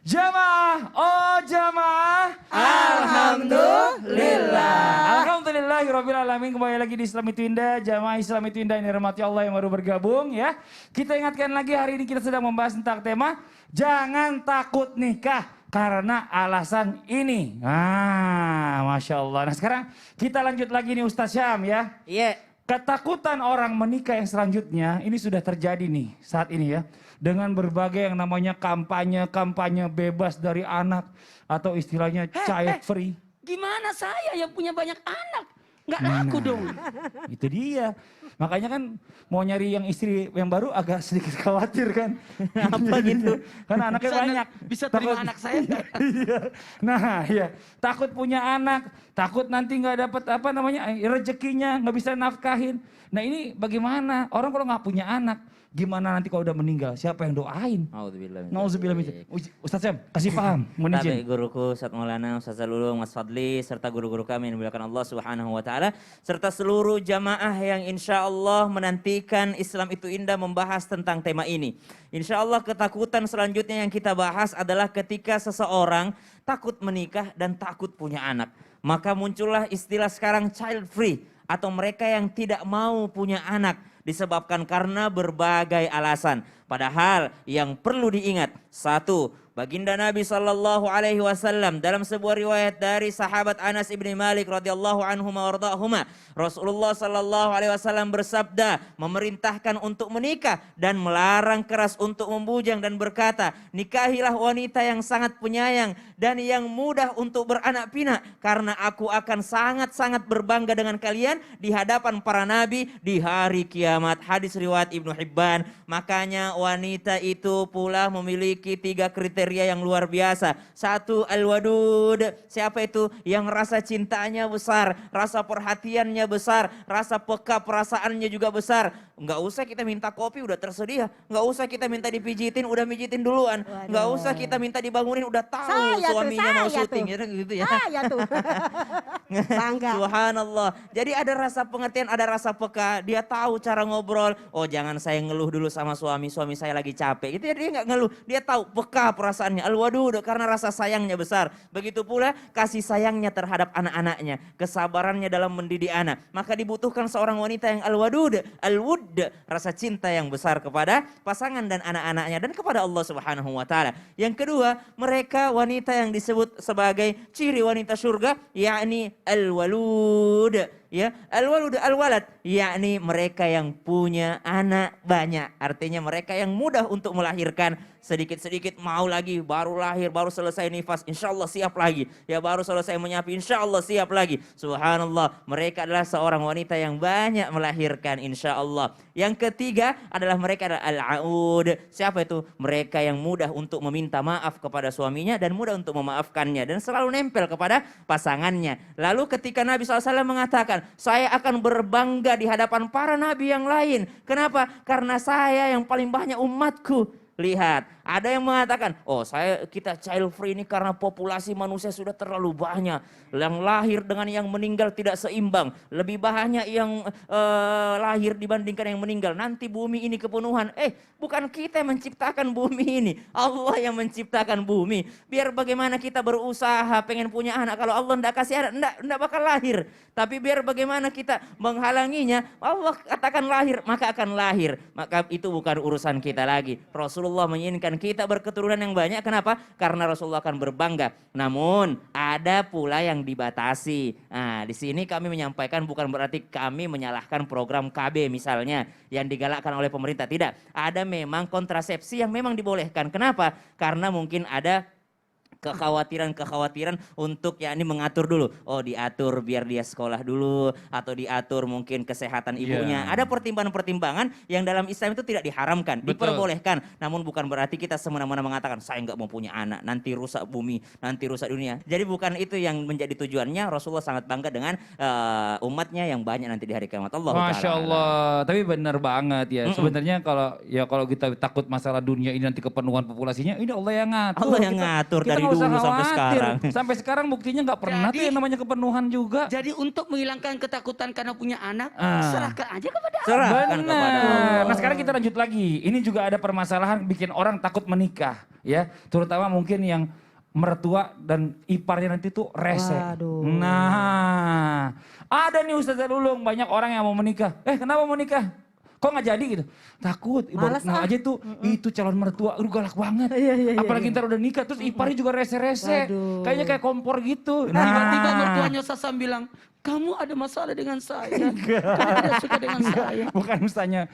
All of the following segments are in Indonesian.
Jamaah, oh jamaah. Alhamdulillah. Alhamdulillahirrabbilalamin. Kembali lagi di Islam Itu Indah. Jamaah Islam Itu Indah yang dirahmati Allah yang baru bergabung ya. Kita ingatkan lagi hari ini kita sedang membahas tentang tema jangan takut nikah karena alasan ini. Masya Allah. Nah sekarang kita lanjut lagi nih Ustaz Syam ya. Iya. Ketakutan orang menikah yang selanjutnya ini sudah terjadi nih saat ini ya. Dengan berbagai yang namanya kampanye bebas dari anak atau istilahnya child free. Gimana saya yang punya banyak anak? Nggak laku dong. Itu dia. Makanya kan mau nyari yang istri yang baru agak sedikit khawatir kan. Apa gitu? Karena anaknya banyak. Bisa terima anak saya nggak? Iya. Nah ya takut punya anak. Takut nanti nggak dapat rezekinya nggak bisa nafkahin. Nah ini bagaimana? Orang kalau nggak punya anak. Gimana nanti kalau udah meninggal? Siapa yang doain? Nauzubillah min dzalik. Ustaz Syam, kasih paham. Mohon izin. Tapi guruku Ustaz Maulana, Ustaz Zalulung, Mas Fadli, serta guru-guru kami yang dimuliakan Allah Subhanahu wa taala, serta seluruh jamaah yang insya Allah menantikan Islam Itu Indah membahas tentang tema ini. Insya Allah ketakutan selanjutnya yang kita bahas adalah ketika seseorang takut menikah dan takut punya anak. Maka muncullah istilah sekarang child free atau mereka yang tidak mau punya anak. Disebabkan karena berbagai alasan. Padahal yang perlu diingat, satu, baginda Nabi SAW dalam sebuah riwayat dari sahabat Anas ibn Malik radhiyallahu anhu wardahuma, Rasulullah SAW bersabda, memerintahkan untuk menikah dan melarang keras untuk membujang dan berkata, nikahilah wanita yang sangat penyayang dan yang mudah untuk beranak pinak, karena aku akan sangat-sangat berbangga dengan kalian di hadapan para nabi di hari kiamat. Hadis riwayat Ibnu Hibban. Makanya wanita itu pula memiliki 3 kriteria yang luar biasa. Satu, al-wadud. Siapa itu? Yang rasa cintanya besar, rasa perhatiannya besar, rasa peka perasaannya juga besar. Enggak usah kita minta kopi udah tersedia, enggak usah kita minta dipijitin udah mijitin duluan, enggak usah kita minta dibangunin udah tahu suaminya mau syuting gitu ya. Saya tuh. Bangga. Subhanallah. Jadi ada rasa pengertian, ada rasa peka. Dia tahu cara ngobrol. Oh jangan saya ngeluh dulu sama suami saya lagi capek. Gitu ya, dia nggak ngeluh. Dia tahu peka perasaannya. Al-wadud karena rasa sayangnya besar. Begitu pula kasih sayangnya terhadap anak-anaknya. Kesabarannya dalam mendidik anak. Maka dibutuhkan seorang wanita yang al-wadud. Al-wud, rasa cinta yang besar kepada pasangan dan anak-anaknya. Dan kepada Allah Subhanahu wa ta'ala. Yang kedua, mereka wanita yang disebut sebagai ciri wanita surga. Yakni al-walud, ya, al-walud, al-walad, yakni mereka yang punya anak banyak. Artinya mereka yang mudah untuk melahirkan, sedikit-sedikit mau lagi, baru lahir, baru selesai nifas, insya Allah siap lagi. Ya baru selesai menyapi, insya Allah siap lagi. Subhanallah, mereka adalah seorang wanita yang banyak melahirkan, insya Allah. Yang ketiga adalah mereka adalah al-aud. Siapa itu? Mereka yang mudah untuk meminta maaf kepada suaminya dan mudah untuk memaafkannya. Dan selalu nempel kepada pasangannya. Lalu ketika Nabi SAW mengatakan, saya akan berbangga di hadapan para nabi yang lain. Kenapa? Karena saya yang paling banyak umatku. Lihat, ada yang mengatakan, oh kita child free ini karena populasi manusia sudah terlalu banyak. Yang lahir dengan yang meninggal tidak seimbang. Lebih banyak yang lahir dibandingkan yang meninggal. Nanti bumi ini kepenuhan. Bukan kita yang menciptakan bumi ini. Allah yang menciptakan bumi. Biar bagaimana kita berusaha pengen punya anak. Kalau Allah tidak kasih anak, tidak bakal lahir. Tapi biar bagaimana kita menghalanginya. Allah katakan lahir, maka akan lahir. Maka itu bukan urusan kita lagi. Rasulullah menginginkan kita berketurunan yang banyak. Kenapa? Karena Rasulullah akan berbangga. Namun ada pula yang dibatasi. Nah, di sini kami menyampaikan bukan berarti kami menyalahkan program KB misalnya yang digalakkan oleh pemerintah. Tidak. Ada memang kontrasepsi yang memang dibolehkan. Kenapa? Karena mungkin ada kekhawatiran untuk yakni mengatur dulu. Oh diatur biar dia sekolah dulu. Atau diatur mungkin kesehatan ibunya. Ada pertimbangan-pertimbangan yang dalam Islam itu tidak diharamkan. Diperbolehkan. Namun bukan berarti kita semena-mena mengatakan saya nggak mau punya anak. Nanti rusak bumi. Nanti rusak dunia. Jadi bukan itu yang menjadi tujuannya. Rasulullah sangat bangga dengan umatnya yang banyak nanti di hari kiamat. Masya Allah. Tapi benar banget ya. Sebenarnya kalau kita takut masalah dunia ini nanti kepenuhan populasinya. Ini Allah yang ngatur. Allah yang ngatur dari usah dulu sampai khawatir. sekarang. Sampai sekarang buktinya nggak pernah tuh yang namanya kepenuhan juga. Jadi untuk menghilangkan ketakutan karena punya anak, serahkan aja kepada Allah. Serahkan kepada Allah. Nah sekarang kita lanjut lagi. Ini juga ada permasalahan bikin orang takut menikah. ya. Terutama mungkin yang mertua dan iparnya nanti tuh rese. Waduh. Nah, ada nih Ustazah Lulung, banyak orang yang mau menikah. Kenapa mau nikah? Kok nggak jadi gitu? Takut, baru Males kenal aja tuh, itu calon mertua, galak banget. Apalagi ntar udah nikah, terus iparnya juga rese-rese. Waduh. Kayaknya kayak kompor gitu. Tiba-tiba mertuanya Sasam bilang, kamu ada masalah dengan saya. Kamu tidak suka dengan saya. Bukan Ustaznya.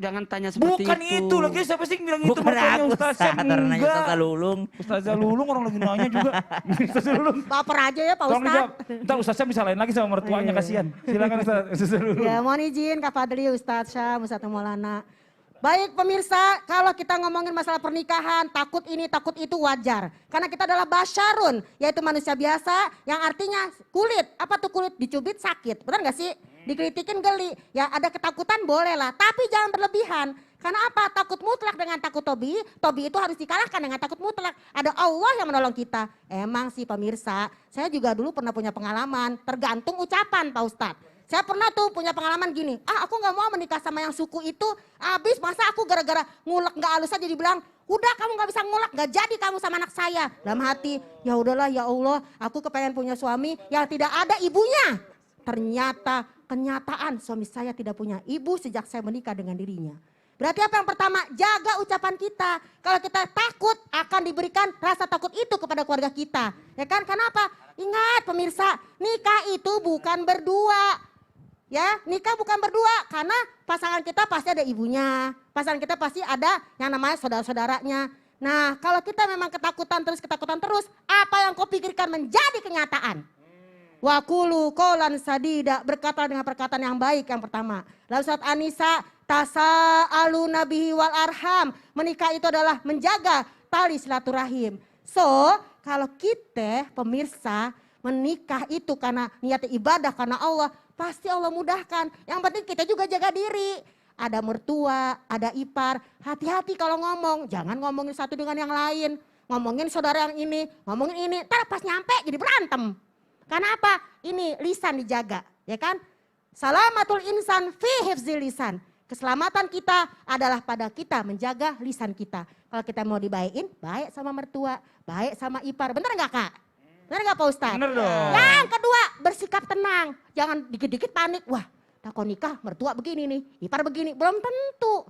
Jangan tanya seperti Bukan itu. itu, lagi siapa sih yang bilang itu Bukan mertuanya aku, Ustaz? karena nanya Enggak. Ustazah Lulung. Ustazah Lulung orang lagi nanya juga. Ustazah Lulung. Baper aja ya Pak Tolong dijawab. Ustadz. Ntar Ustaznya bisa lain lagi sama mertuanya, kasihan. Silakan Ustazah Lulung. Ya mohon izin Kak Fadli, Ustadz Syam, Ustadz Maulana. Baik pemirsa, kalau kita ngomongin masalah pernikahan, takut ini, takut itu wajar. Karena kita adalah basyarun, yaitu manusia biasa yang artinya kulit. Apa tuh kulit? Dicubit sakit, benar gak sih? Dikritikin geli, ya ada ketakutan boleh lah, tapi jangan berlebihan. Karena apa? Takut mutlak dengan takut tobi itu harus dikalahkan dengan takut mutlak. Ada Allah yang menolong kita. Emang sih pemirsa, saya juga dulu pernah punya pengalaman, tergantung ucapan Pak Ustadz. Saya pernah tuh punya pengalaman gini, aku gak mau menikah sama yang suku itu, habis masa aku gara-gara ngulek gak halus aja dibilang, udah kamu gak bisa ngulek, gak jadi kamu sama anak saya. Dalam hati, ya udahlah ya Allah, aku kepengen punya suami yang tidak ada ibunya. Ternyata kenyataan suami saya tidak punya ibu sejak saya menikah dengan dirinya. Berarti apa yang pertama? Jaga ucapan kita. Kalau kita takut akan diberikan rasa takut itu kepada keluarga kita. Ya kan? Kenapa? Ingat pemirsa, nikah itu bukan berdua. Ya, nikah bukan berdua karena pasangan kita pasti ada ibunya, pasangan kita pasti ada yang namanya saudara-saudaranya. Nah, kalau kita memang ketakutan terus, apa yang kau pikirkan menjadi kenyataan. Wa qulu qawlan sadida, berkata dengan perkataan yang baik yang pertama. Lalu surat An-Nisa, tasa'aluna bihi wal arham, menikah itu adalah menjaga tali silaturahim. So, kalau kita pemirsa menikah itu karena niat ibadah karena Allah, pasti Allah mudahkan. Yang penting kita juga jaga diri. Ada mertua, ada ipar. Hati-hati kalau ngomong. Jangan ngomongin satu dengan yang lain. Ngomongin saudara yang ini, ngomongin ini. Ntar pas nyampe jadi berantem. Karena apa? Ini lisan dijaga. Ya kan? Salamatul insan fi hifzil lisan. Keselamatan kita adalah pada kita menjaga lisan kita. Kalau kita mau dibaikin, baik sama mertua, baik sama ipar. Bener gak Kak? Benar gak Pak Ustadz? Bener dong. Yang kedua, bersikap tenang. Jangan dikit-dikit panik. Wah, takut nikah mertua begini nih, ipar begini. Belum tentu.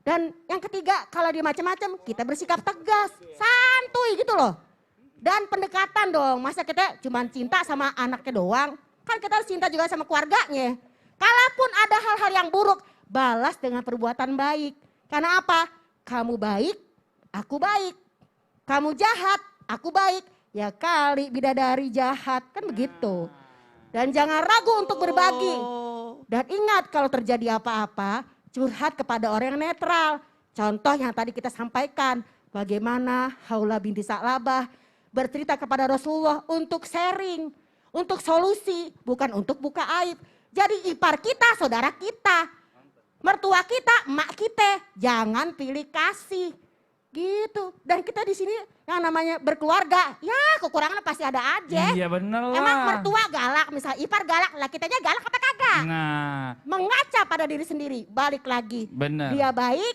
Dan yang ketiga, kalau dia macam-macam, kita bersikap tegas. Santuy gitu loh. Dan pendekatan dong. Masa kita cuma cinta sama anaknya doang. Kan kita harus cinta juga sama keluarganya. Kalaupun ada hal-hal yang buruk, balas dengan perbuatan baik. Karena apa? Kamu baik, aku baik. Kamu jahat, aku baik. Ya kali bidadari jahat, kan begitu. Dan jangan ragu untuk berbagi. Dan ingat kalau terjadi apa-apa, curhat kepada orang yang netral. Contoh yang tadi kita sampaikan, bagaimana Haula binti Sa'labah bercerita kepada Rasulullah untuk sharing, untuk solusi, bukan untuk buka aib. Jadi ipar kita, saudara kita, mertua kita, emak kita, jangan pilih kasih. Gitu. Dan kita di sini yang namanya berkeluarga, ya kekurangan pasti ada aja. Iya bener lah. Emang mertua galak, misalnya ipar galak, lah kitanya galak apa kagak? Nah, Mengaca pada diri sendiri, balik lagi. bener. Dia baik,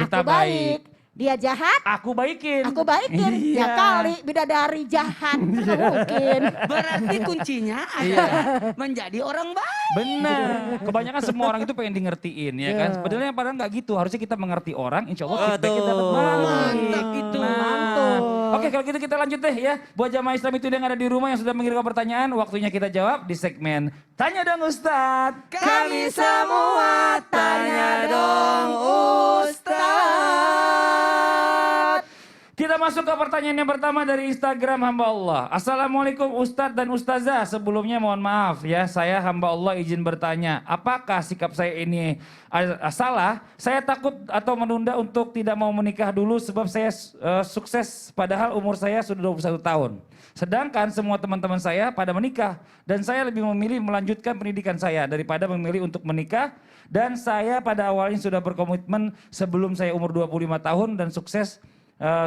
Kita aku baik. Dia jahat, Aku baikin. aku baikin. Iya. Ya kali bidadari jahat, kan nggak mungkin. Berarti kuncinya adalah menjadi orang baik. Bener. Kebanyakan semua orang itu pengen di ngertiin ya kan. Iya. Sebenarnya padahal nggak gitu. Harusnya kita mengerti orang, insya Allah Oh, feedbacknya tuh. dapat balik. Mantap itu. Mantul. Oke kalau gitu kita lanjut deh ya. Buat jamaah Islam itu yang ada di rumah yang sudah mengirimkan pertanyaan. Waktunya kita jawab di segmen Tanya Dong Ustadz. Kami semua tanya dong Ustadz. Kita masuk ke pertanyaan yang pertama dari Instagram hamba Allah. Assalamualaikum Ustadz dan Ustazah. Sebelumnya mohon maaf ya, saya hamba Allah izin bertanya. Apakah sikap saya ini salah? Saya takut atau menunda untuk tidak mau menikah dulu sebab saya sukses padahal umur saya sudah 21 tahun. Sedangkan semua teman-teman saya pada menikah. Dan saya lebih memilih melanjutkan pendidikan saya daripada memilih untuk menikah. Dan saya pada awalnya sudah berkomitmen sebelum saya umur 25 tahun dan sukses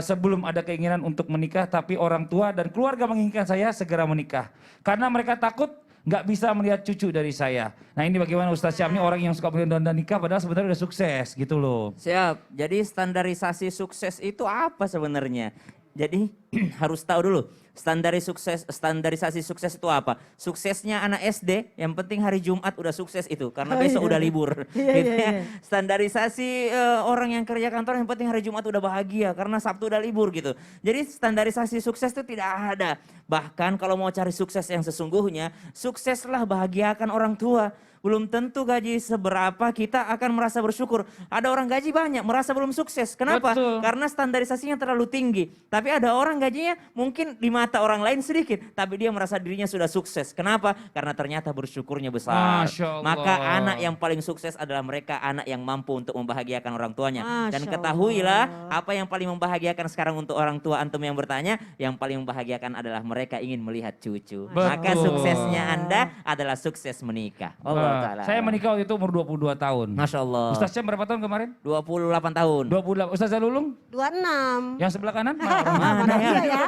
sebelum ada keinginan untuk menikah, tapi orang tua dan keluarga menginginkan saya segera menikah. Karena mereka takut nggak bisa melihat cucu dari saya. Nah ini bagaimana Ustaz Syam, ini orang yang suka menunda nikah padahal sebenarnya udah sukses gitu loh. Siap. Jadi standarisasi sukses itu apa sebenarnya? Jadi harus tahu dulu standarisasi sukses itu apa? Suksesnya anak SD, yang penting hari Jumat udah sukses itu karena besok udah libur. Gitu ya. Standarisasi orang yang kerja kantor yang penting hari Jumat udah bahagia karena Sabtu udah libur gitu. Jadi standarisasi sukses itu tidak ada. Bahkan kalau mau cari sukses yang sesungguhnya, sukseslah bahagiakan orang tua. Belum tentu gaji seberapa kita akan merasa bersyukur. Ada orang gaji banyak merasa belum sukses. Kenapa? Betul. Karena standarisasinya terlalu tinggi. Tapi ada orang gajinya mungkin di mata orang lain sedikit. Tapi dia merasa dirinya sudah sukses. Kenapa? Karena ternyata bersyukurnya besar. Masya Allah. Maka anak yang paling sukses adalah mereka anak yang mampu untuk membahagiakan orang tuanya. Dan Masya ketahuilah apa yang paling membahagiakan sekarang untuk orang tua antum yang bertanya. Yang paling membahagiakan adalah mereka ingin melihat cucu. Maka Betul. suksesnya Anda adalah sukses menikah. Ta'ala. Saya menikah waktu itu umur 22 tahun. Masya Allah. Ustaz Syam berapa tahun kemarin? 28 tahun. 28. Ustaz Lulung? 26. Yang sebelah kanan? Mana Iya ya.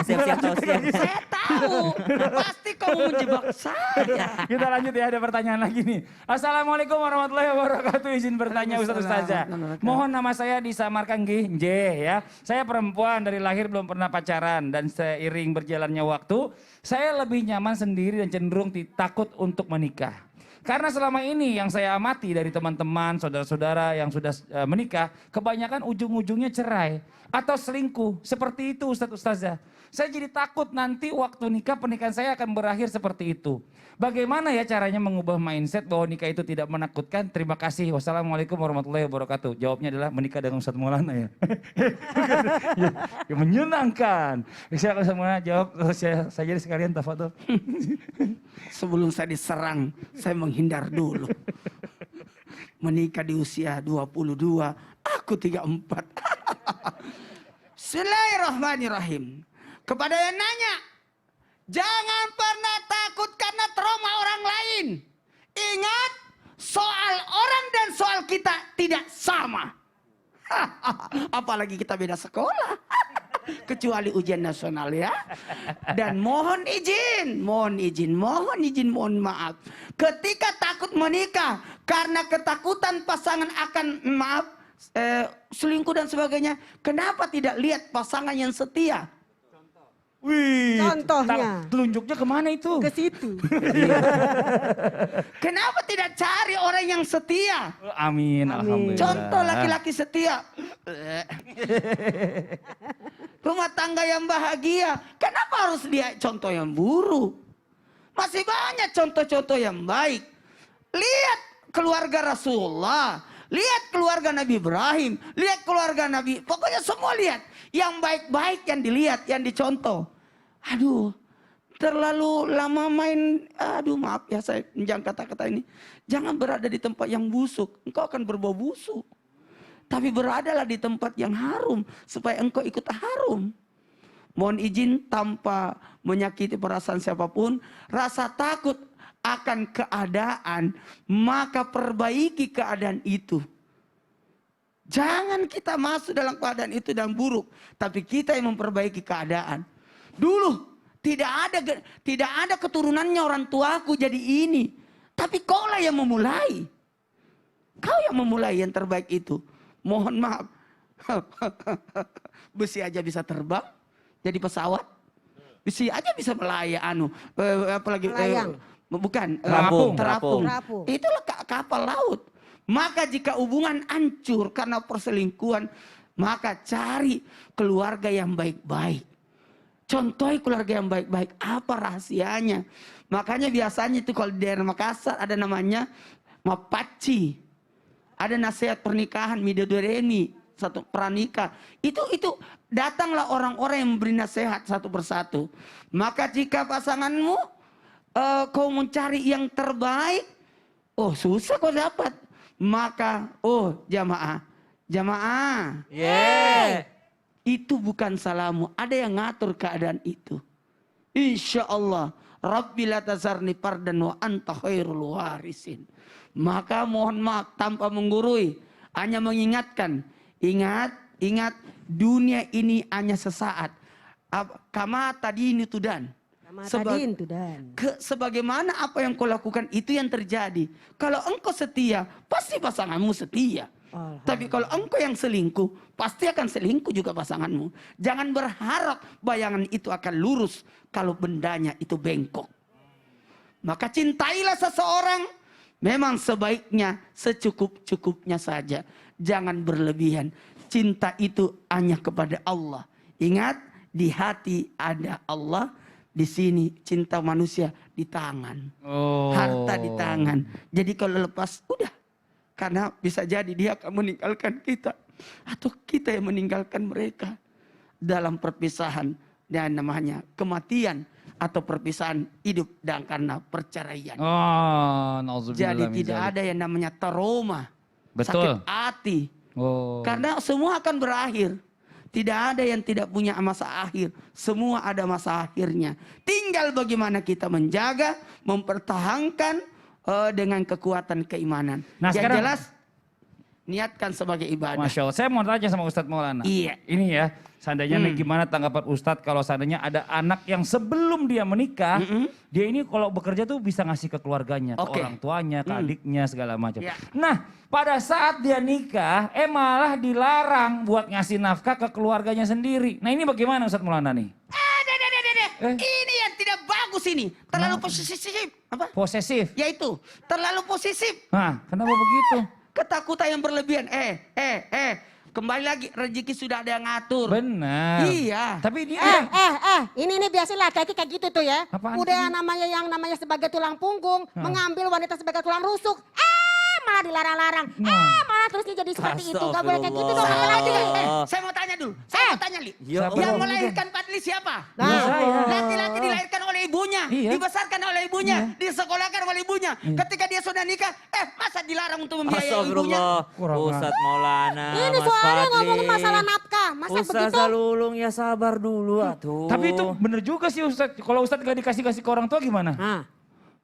Siap-siap tahu siap. Saya tahu, pasti kamu menjebak saya. Kita lanjut ya, ada pertanyaan lagi nih. Assalamualaikum warahmatullahi wabarakatuh. Izin bertanya Ustaz Ustazah. Mohon nama saya disamarkan nggih, nggih ya. Saya perempuan dari lahir belum pernah pacaran dan seiring berjalannya waktu, saya lebih nyaman sendiri dan cenderung takut untuk menikah. Karena selama ini yang saya amati dari teman-teman, saudara-saudara yang sudah menikah, kebanyakan ujung-ujungnya cerai atau selingkuh. Seperti itu Ustaz Ustazah. Saya jadi takut nanti waktu nikah pernikahan saya akan berakhir seperti itu. Bagaimana ya caranya mengubah mindset bahwa nikah itu tidak menakutkan? Terima kasih. Wassalamualaikum warahmatullahi wabarakatuh. Jawabnya adalah menikah dengan Ustaz Maulana ya. Ya menyenangkan. Saya Ustaz Maulana jawab, saya jadi sekalian tafadhol. Sebelum saya diserang, saya menghindar dulu. Menikah di usia 22, aku 34. Bismillahirrahmanirrahim. Kepada yang nanya, jangan pernah takut karena trauma orang lain. Ingat, soal orang dan soal kita tidak sama. Apalagi kita beda sekolah. Kecuali ujian nasional ya. Dan mohon maaf. Ketika takut menikah karena ketakutan pasangan akan selingkuh dan sebagainya. Kenapa tidak lihat pasangan yang setia? Wih, Contohnya. telunjuknya kemana itu? Ke situ. Kenapa tidak cari orang yang setia? Amin, alhamdulillah. Contoh laki-laki setia. Rumah tangga yang bahagia. Kenapa harus lihat contoh yang buruk? Masih banyak contoh-contoh yang baik. Lihat keluarga Rasulullah. Lihat keluarga Nabi Ibrahim. Lihat keluarga Nabi. Pokoknya semua lihat. Yang baik-baik yang dilihat, yang dicontoh. Aduh, terlalu lama main. Aduh, maaf ya saya menjang kata-kata ini. Jangan berada di tempat yang busuk. Engkau akan berbau busuk. Tapi beradalah di tempat yang harum. Supaya engkau ikut harum. Mohon izin tanpa menyakiti perasaan siapapun. Rasa takut akan keadaan. Maka perbaiki keadaan itu. Jangan kita masuk dalam keadaan itu dan buruk. Tapi kita yang memperbaiki keadaan. Dulu tidak ada keturunannya orang tuaku jadi ini. Tapi kaulah yang memulai. Kau yang memulai yang terbaik itu. Mohon maaf. Besi aja bisa terbang. Jadi pesawat. Besi aja bisa melayang. Apalagi Melayang. bukan. Terapung. Itulah kapal laut. Maka jika hubungan hancur karena perselingkuhan. Maka cari keluarga yang baik-baik. Contohi keluarga yang baik-baik. Apa rahasianya? Makanya biasanya itu kalau di daerah Makassar ada namanya Mapaci. Ada nasihat pernikahan Midodoreni. Satu pranikah. Itu datanglah orang-orang yang memberi nasihat satu persatu. Maka jika pasanganmu kau mencari yang terbaik. Oh susah kau dapat. Maka jamaah. Yeah. Itu bukan salahmu. Ada yang ngatur keadaan itu. Insya Allah. Rabbi la tazarni fardan wa anta khairul warisin. Maka mohon maaf tanpa menggurui. Hanya mengingatkan. Ingat. Dunia ini hanya sesaat. Kama tadi ini tudan. Matadin tuh dan. Sebagaimana apa yang kau lakukan itu yang terjadi. Kalau engkau setia, pasti pasanganmu setia. Tapi kalau engkau yang selingkuh, pasti akan selingkuh juga pasanganmu. Jangan berharap bayangan itu akan lurus kalau bendanya itu bengkok. Maka cintailah seseorang, memang sebaiknya secukup-cukupnya saja. Jangan berlebihan. Cinta itu hanya kepada Allah. Ingat, di hati ada Allah, di sini cinta manusia di tangan. Harta di tangan. Jadi kalau lepas, udah. Karena bisa jadi dia akan meninggalkan kita. Atau kita yang meninggalkan mereka. Dalam perpisahan dan namanya kematian. Atau perpisahan hidup dan karena perceraian. Jadi tidak ada yang namanya trauma. Betul. Sakit hati. Karena semua akan berakhir. Tidak ada yang tidak punya masa akhir. Semua ada masa akhirnya. Tinggal bagaimana kita menjaga, mempertahankan dengan kekuatan keimanan. Nah, yang sekarang, jelas niatkan sebagai ibadah. Masya Allah. Saya mau tanya sama Ustadz Maulana. Iya. Ini ya, seandainya nih gimana tanggapan Ustadz kalau seandainya ada anak yang sebelum dia menikah, dia ini kalau bekerja tuh bisa ngasih ke keluarganya, ke orang tuanya, ke adiknya, segala macam. Ya. Nah, pada saat dia nikah, malah dilarang buat ngasih nafkah ke keluarganya sendiri. Nah ini bagaimana Ustadz Maulana nih? Ini yang tidak bagus ini. Terlalu posesif. Apa? Posesif. Yaitu, terlalu posesif. Nah, kenapa begitu? Ketakutan yang berlebihan. Kembali lagi, rezeki sudah ada yang ngatur. Benar. Iya. Tapi dia Ini biasa laki-laki kayak gitu tuh ya. Apaan Udah sih? namanya sebagai tulang punggung, mengambil wanita sebagai tulang rusuk. Malah dilarang-larang. Malah terusnya jadi seperti itu. Gak boleh kayak gitu dong. Sama lagi. Astagfirullah. Saya mau tanya dulu. Saya mau tanya, Li. Ya Yang Allah. melahirkan Fadli siapa? saya. Laki-laki dilahirkan oleh ibunya. Iya. Dibesarkan oleh ibunya. Disekolahkan oleh ibunya. Ketika dia sudah nikah, masa dilarang untuk membiayai ibunya? Astagfirullah. Kurang Ustadz Maulana, Ini Mas soalnya Fadli. ngomongin masalah nafkah. Masa begitu? Ustazah Lulung ya sabar dulu atuh. Tapi itu bener juga sih Ustadz. Kalau Ustadz gak dikasih-kasih ke orang tua gimana?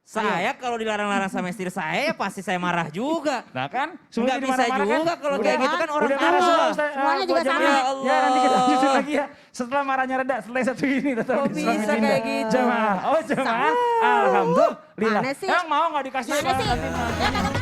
Saya kalau dilarang-larang sama istri saya ya pasti saya marah juga. Nah kan? Nggak Semuanya bisa dimarah-marah juga kalau Udah, kayak gitu kan orang udah marah tua. semua Ustadz. Semuanya juga Buat sama. jamaah. Ya Allah. Ya nanti kita lanjut lagi ya. Setelah marahnya reda, selesai satu ini. Tetap Kok Islam bisa Indah. kayak gitu? Jamaah. Oh jamaah. Alhamdulillah. Mana sih? Emang mau gak dikasih? Mana sih? Nanti- Ya, kadang-kadang